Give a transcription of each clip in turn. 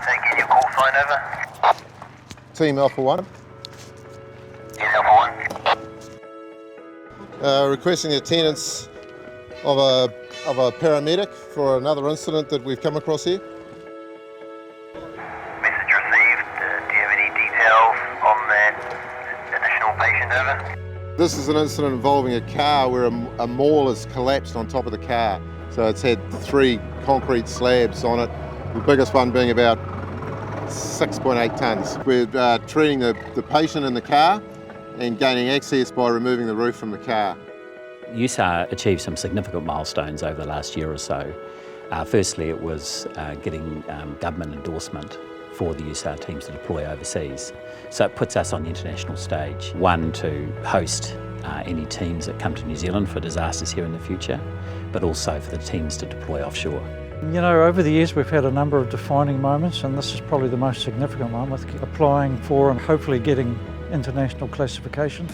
Taking your call sign over. Team Alpha 1. Yeah, Alpha 1. Requesting the attendance of a paramedic for another incident that we've come across here. Message received. Do you have any details on that additional patient over? This is an incident involving a car where a maul has collapsed on top of the car. So it's had 3 concrete slabs on it, the biggest one being about 6.8 tonnes. We're treating the patient in the car and gaining access by removing the roof from the car. USAR achieved some significant milestones over the last year or so. Firstly, it was getting government endorsement for the USAR teams to deploy overseas. So it puts us on the international stage. One, to host any teams that come to New Zealand for disasters here in the future, but also for the teams to deploy offshore. You know, over the years we've had a number of defining moments, and this is probably the most significant one, with applying for and hopefully getting international classification.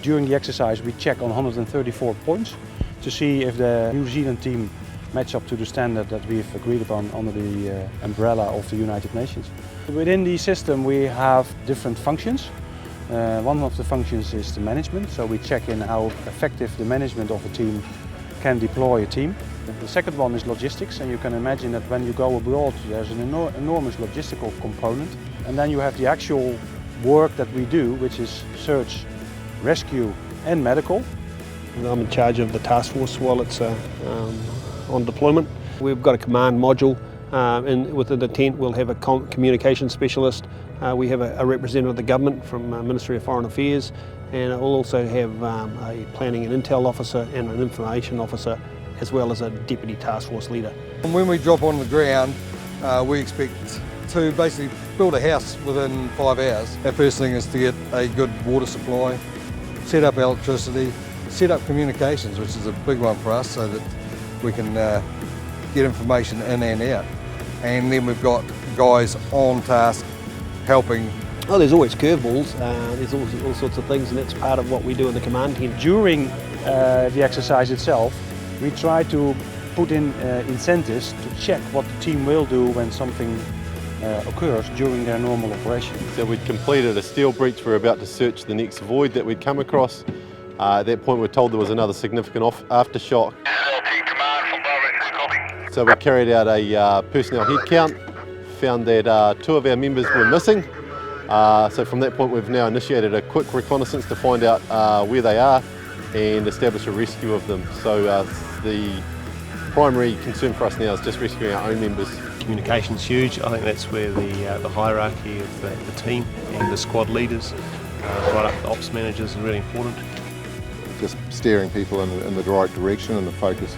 During the exercise we check on 134 points to see if the New Zealand team match up to the standard that we've agreed upon under the umbrella of the United Nations. Within the system we have different functions. One of the functions is the management, so we check in how effective the management of a team can deploy a team. The second one is logistics, and you can imagine that when you go abroad there's an enormous logistical component. And then you have the actual work that we do, which is search, rescue and medical. I'm in charge of the task force while it's on deployment. We've got a command module, and within the tent we'll have a communication specialist. We have a representative of the government from Ministry of Foreign Affairs, and we'll also have a planning and intel officer and an information officer, as well as a deputy task force leader. When we drop on the ground, we expect to basically build a house within 5 hours. Our first thing is to get a good water supply, set up electricity, set up communications, which is a big one for us, so that we can get information in and out. And then we've got guys on task helping. Oh, there's always curveballs, there's all sorts of things, and that's part of what we do in the command tent. During the exercise itself we try to put in incentives to check what the team will do when something occurs during their normal operation. So we'd completed a steel breach, we're about to search the next void that we'd come across. At that point we're told there was another significant aftershock. So we carried out a personnel head count, found that 2 of our members were missing. So from that point we've now initiated a quick reconnaissance to find out where they are and establish a rescue of them. So the primary concern for us now is just rescuing our own members. Communication's huge. I think that's where the hierarchy of the team and the squad leaders, right up to ops managers, is really important. Just steering people in the right direction and the focus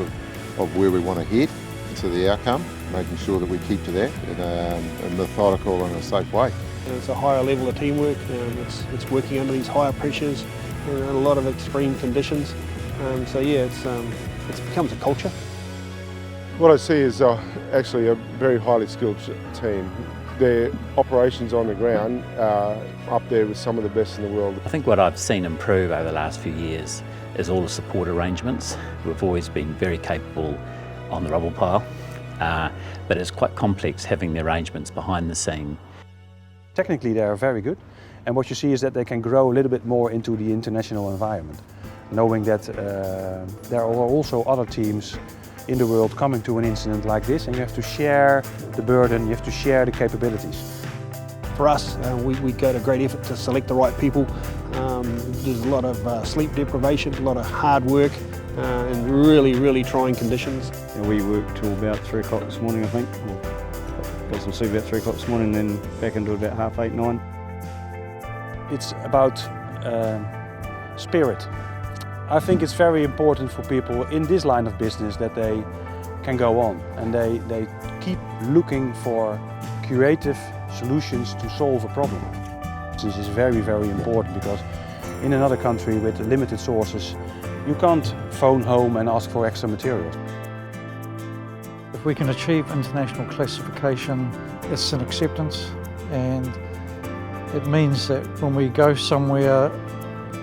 of where we want to head to the outcome, making sure that we keep to that in a methodical and a safe way. It's a higher level of teamwork, it's working under these higher pressures and a lot of extreme conditions. So yeah, it becomes a culture. What I see is actually a very highly skilled team. Their operations on the ground are up there with some of the best in the world. I think what I've seen improve over the last few years is all the support arrangements. We've always been very capable on the rubble pile, but it's quite complex having the arrangements behind the scene. Technically they are very good, and what you see is that they can grow a little bit more into the international environment, knowing that there are also other teams in the world coming to an incident like this, and you have to share the burden, you have to share the capabilities. For us, we go to great effort to select the right people. There's a lot of sleep deprivation, a lot of hard work, and really trying conditions. And we worked till about 3 o'clock this morning, I think. Got some sleep about 3 o'clock this morning, then back into about 8:30, 9. It's about spirit. I think it's very important for people in this line of business that they can go on and they keep looking for creative solutions to solve a problem. This is very important, because in another country with limited sources you can't phone home and ask for extra materials. If we can achieve international classification, it's an acceptance, and it means that when we go somewhere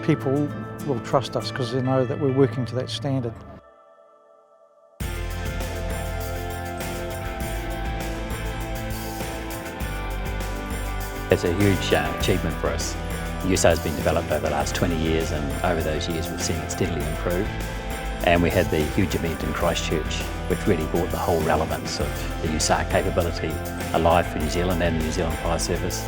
people will trust us because they know that we're working to that standard. It's a huge achievement for us. USAR has been developed over the last 20 years, and over those years we've seen it steadily improve. And we had the huge event in Christchurch, which really brought the whole relevance of the USAR capability alive for New Zealand and the New Zealand Fire Service.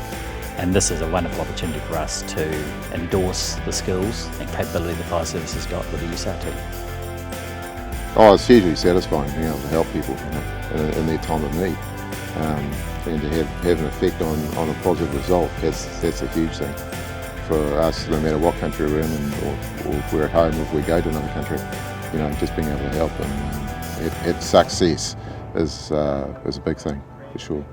And this is a wonderful opportunity for us to endorse the skills and capability the Fire Service has got with the USAR team. Oh, it's hugely satisfying being able to help people in their time of need. And to have an effect on a positive result, that's a huge thing for us, no matter what country we're in, or if we're at home, or if we go to another country. You know, just being able to help and have success is a big thing, for sure.